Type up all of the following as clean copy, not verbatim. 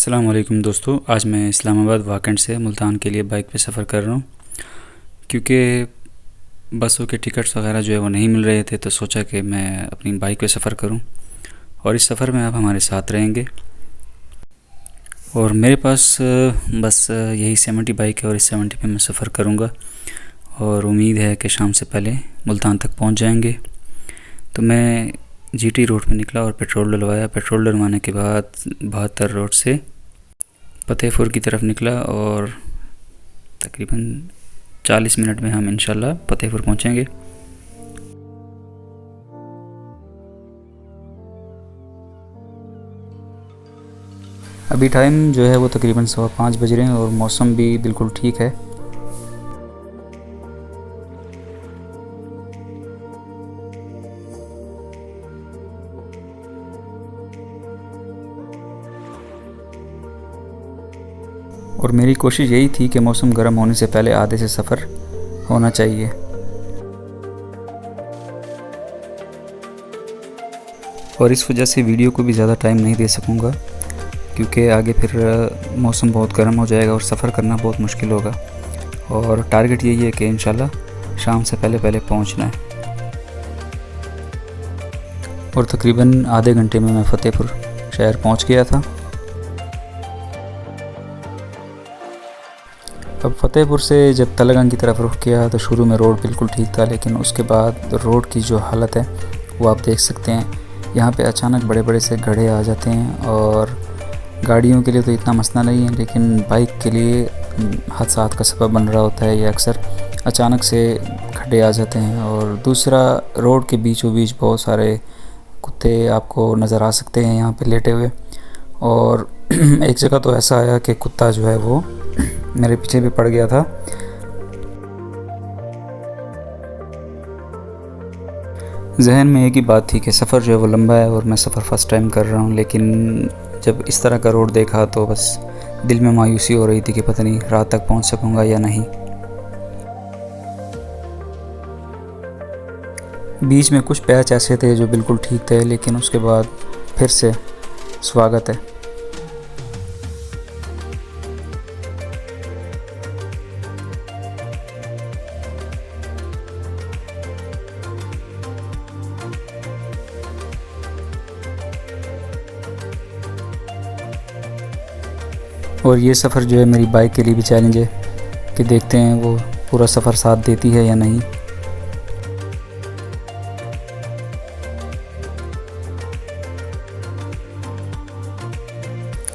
अस्सलाम वालेकुम दोस्तों, आज मैं इस्लामाबाद वाकंड से मुल्तान के लिए बाइक पे सफ़र कर रहा हूँ। क्योंकि बसों के टिकट्स वगैरह जो है वो नहीं मिल रहे थे, तो सोचा कि मैं अपनी बाइक पे सफ़र करूँ और इस सफ़र में आप हमारे साथ रहेंगे। और मेरे पास बस यही 70 बाइक है और इस 70 पे मैं सफ़र करूँगा और उम्मीद है कि शाम से पहले मुल्तान तक पहुँच जाएंगे। तो मैं जीटी रोड पे निकला और पेट्रोल डलवाया। पेट्रोल डलवाने के बाद 72 रोड से फतेहपुर की तरफ निकला और तकरीबन 40 मिनट में हम इंशाल्लाह फतेहपुर पहुंचेंगे। अभी टाइम जो है वो तकरीबन 5:15 बज रहे हैं और मौसम भी बिल्कुल ठीक है। और मेरी कोशिश यही थी कि मौसम गर्म होने से पहले आधे से सफ़र होना चाहिए। और इस वजह से वीडियो को भी ज़्यादा टाइम नहीं दे सकूँगा, क्योंकि आगे फिर मौसम बहुत गर्म हो जाएगा और सफ़र करना बहुत मुश्किल होगा। और टारगेट यही है कि इंशाल्लाह शाम से पहले पहुँचना है। और तकरीबन आधे घंटे में मैं फ़तेहपुर शहर पहुँच गया था। अब फ़तेहपुर से जब तलगंग की तरफ रुख किया तो शुरू में रोड बिल्कुल ठीक था, लेकिन उसके बाद रोड की जो हालत है वो आप देख सकते हैं। यहाँ पे अचानक बड़े बड़े से गड्ढे आ जाते हैं और गाड़ियों के लिए तो इतना मसला नहीं है, लेकिन बाइक के लिए हादसा का सबब बन रहा होता है। ये अक्सर अचानक से गड्ढे आ जाते हैं। और दूसरा, रोड के बीचों बीच बहुत सारे कुत्ते आपको नज़र आ सकते हैं यहाँ पे लेटे हुए। और एक जगह तो ऐसा आया कि कुत्ता जो है वो मेरे पीछे भी पड़ गया था। जहन में एक ही बात थी कि सफ़र जो है वो लंबा है और मैं सफ़र फ़र्स्ट टाइम कर रहा हूँ, लेकिन जब इस तरह का रोड देखा तो बस दिल में मायूसी हो रही थी कि पता नहीं रात तक पहुँच सकूँगा या नहीं। बीच में कुछ पैच ऐसे थे जो बिल्कुल ठीक थे, लेकिन उसके बाद फिर से स्वागत है। और ये सफ़र जो है मेरी बाइक के लिए भी चैलेंज है कि देखते हैं वो पूरा सफ़र साथ देती है या नहीं।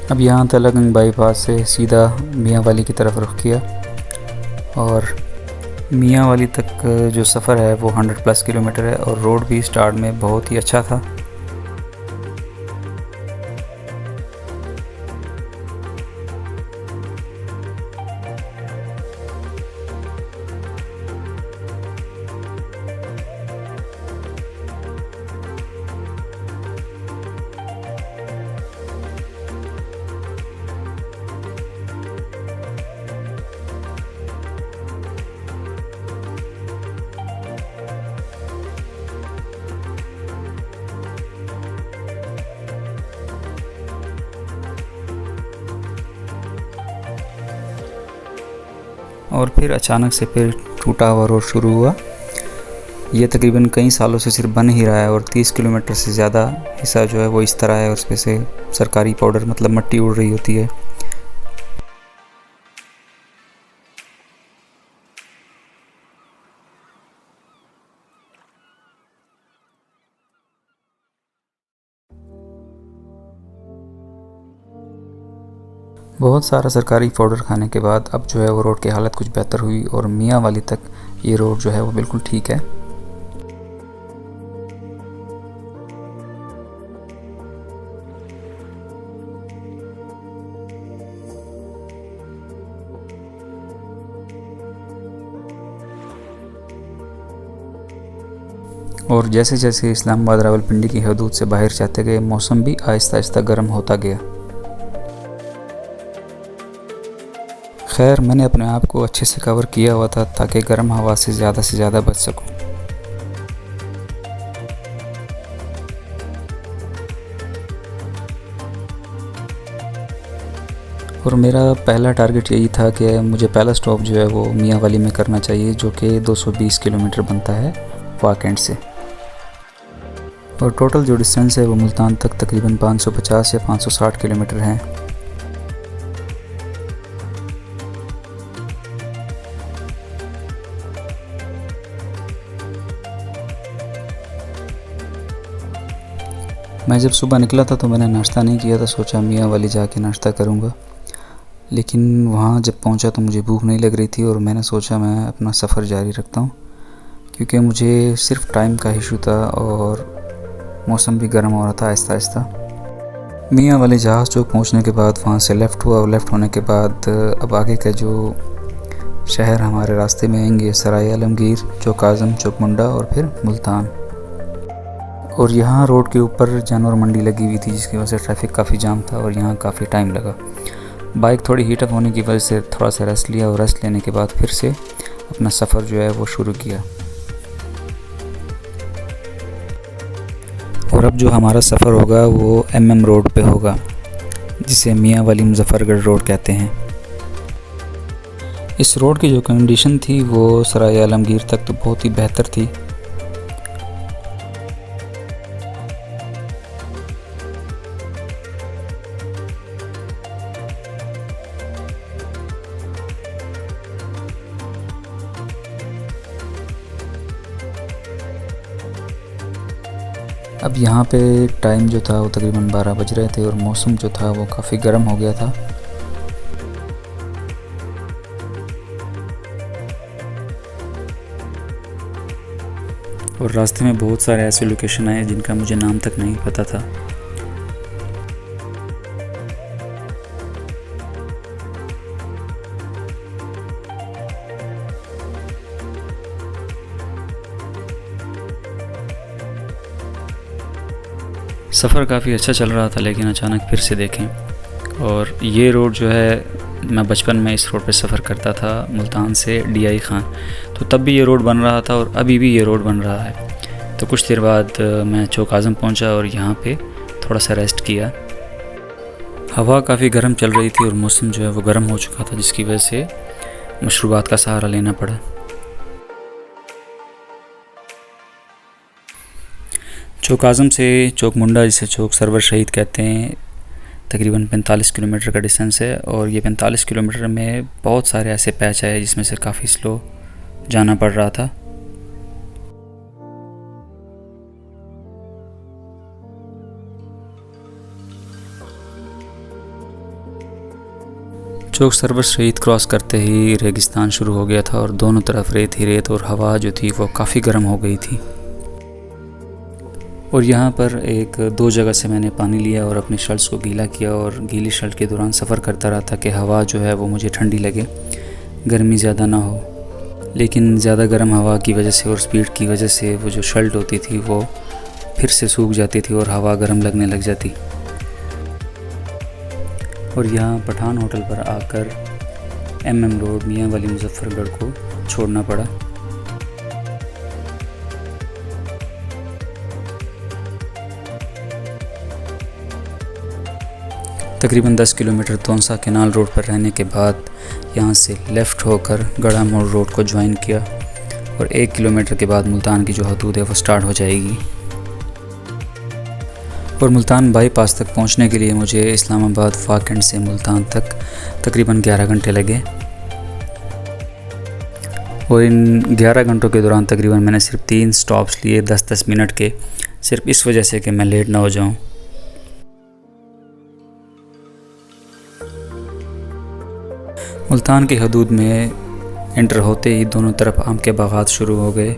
अब यहाँ तलगंग बाईपास से सीधा मियाँ वाली की तरफ रुख किया और मियाँ वाली तक जो सफ़र है वो 100+ किलोमीटर है और रोड भी स्टार्ट में बहुत ही अच्छा था। और फिर अचानक से फिर टूटा हुआ रोड शुरू हुआ। ये तकरीबन कई सालों से सिर्फ बन ही रहा है और 30 किलोमीटर से ज़्यादा हिस्सा जो है वो इस तरह है और उसमें से सरकारी पाउडर मतलब मिट्टी उड़ रही होती है। बहुत सारा सरकारी पाउडर खाने के बाद अब जो है वो रोड की हालत कुछ बेहतर हुई और मियाँ वाली तक ये रोड जो है वो बिल्कुल ठीक है। और जैसे जैसे इस्लामाबाद रावलपिंडी की हदूद से बाहर जाते गए, मौसम भी आहिस्ता आहिस्ता गर्म होता गया। खैर, मैंने अपने आप को अच्छे से कवर किया हुआ था ताकि गर्म हवा से ज़्यादा बच सकूं। और मेरा पहला टारगेट यही था कि मुझे पहला स्टॉप जो है वो मियाँ वाली में करना चाहिए, जो कि 220 किलोमीटर बनता है वाक एंड से। और टोटल जो डिस्टेंस है वो मुल्तान तक तकरीबन 550 या 560 किलोमीटर है। मैं जब सुबह निकला था तो मैंने नाश्ता नहीं किया था, सोचा मियाँ वाली जाके नाश्ता करूँगा। लेकिन वहाँ जब पहुँचा तो मुझे भूख नहीं लग रही थी और मैंने सोचा मैं अपना सफ़र जारी रखता हूँ, क्योंकि मुझे सिर्फ टाइम का इशू था और मौसम भी गर्म हो रहा था आहिस्ता आहिस्ता। मियाँ वाली जहाज़ चौक पहुँचने के बाद वहाँ से लेफ़्ट हुआ और लेफ़्ट होने के बाद अब आगे का जो शहर हमारे रास्ते में आएंगे सराय आलमगीर, चौक आज़म, चौक मुंडा और फिर मुल्तान। और यहाँ रोड के ऊपर जानवर मंडी लगी हुई थी, जिसकी वजह से ट्रैफिक काफ़ी जाम था और यहाँ काफ़ी टाइम लगा। बाइक थोड़ी हीटअप होने की वजह से थोड़ा सा रेस्ट लिया और रेस्ट लेने के बाद फिर से अपना सफ़र जो है वो शुरू किया। और अब जो हमारा सफ़र होगा वो MM रोड पे होगा, जिसे मियाँ वाली मुजफ्फरगढ़ रोड कहते हैं। इस रोड की जो कंडीशन थी वो सराय आलमगीर तक तो बहुत ही बेहतर थी। अब यहाँ पे टाइम जो था वो तकरीबन 12 बज रहे थे और मौसम जो था वो काफ़ी गर्म हो गया था। और रास्ते में बहुत सारे ऐसे लोकेशन आए जिनका मुझे नाम तक नहीं पता था। सफ़र काफ़ी अच्छा चल रहा था, लेकिन अचानक फिर से देखें, और ये रोड जो है मैं बचपन में इस रोड पे सफ़र करता था मुल्तान से DI खान, तो तब भी ये रोड बन रहा था और अभी भी ये रोड बन रहा है। तो कुछ देर बाद मैं चौक आज़म पहुँचा और यहाँ पे थोड़ा सा रेस्ट किया। हवा काफ़ी गर्म चल रही थी और मौसम जो है वो गर्म हो चुका था, जिसकी वजह से मशरूबात का सहारा लेना पड़ा। चौक आज़म से चौक मुंडा, जिसे चौक सरवर शहीद कहते हैं, तकरीबन 45 किलोमीटर का डिस्टेंस है। और ये 45 किलोमीटर में बहुत सारे ऐसे पैच आए जिसमें से काफ़ी स्लो जाना पड़ रहा था। चौक सरवर शहीद क्रॉस करते ही रेगिस्तान शुरू हो गया था और दोनों तरफ रेत ही रेत, और हवा जो थी वो काफ़ी गर्म हो गई थी। और यहाँ पर 1-2 जगह से मैंने पानी लिया और अपनी शर्ट्स को गीला किया, और गीली शर्ट के दौरान सफ़र करता रहा ताकि हवा जो है वो मुझे ठंडी लगे, गर्मी ज़्यादा ना हो। लेकिन ज़्यादा गर्म हवा की वजह से और स्पीड की वजह से वो जो शर्ट होती थी वो फिर से सूख जाती थी और हवा गर्म लगने लग जाती। और यहाँ पठान होटल पर आकर MM रोड मियाँ वाली मुजफ्फरगढ़ को छोड़ना पड़ा। तकरीबन 10 किलोमीटर तोंसा केनाल रोड पर रहने के बाद यहाँ से लेफ़्ट होकर गड़ा मोड़ रोड को ज्वाइन किया, और 1 किलोमीटर के बाद मुल्तान की जो हदूद है वो स्टार्ट हो जाएगी। और मुल्तान बाईपास तक पहुँचने के लिए मुझे इस्लामाबाद वाक एंड से मुल्तान तक तकरीबन 11 घंटे लगे। और इन 11 घंटों के दौरान तकरीबन मैंने सिर्फ 3 स्टॉप्स लिए 10-10 मिनट के, सिर्फ इस वजह से कि मैं लेट ना हो जाऊँ। मुल्तान की हदूद में एंटर होते ही दोनों तरफ आम के बागात शुरू हो गए।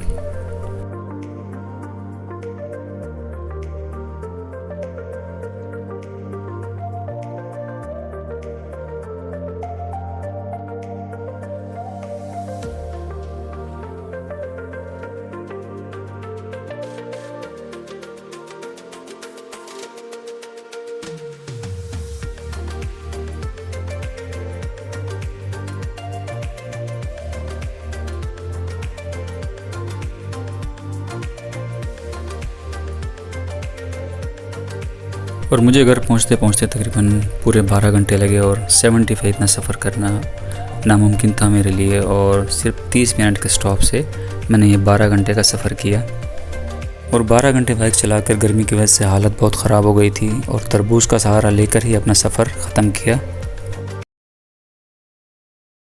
और मुझे घर पहुंचते पहुंचते तकरीबन पूरे 12 घंटे लगे और 75 इतना सफ़र करना नामुमकिन था मेरे लिए। और सिर्फ 30 मिनट के स्टॉप से मैंने ये 12 घंटे का सफ़र किया। और 12 घंटे बाइक चलाकर गर्मी की वजह से हालत बहुत ख़राब हो गई थी और तरबूज का सहारा लेकर ही अपना सफ़र ख़त्म किया।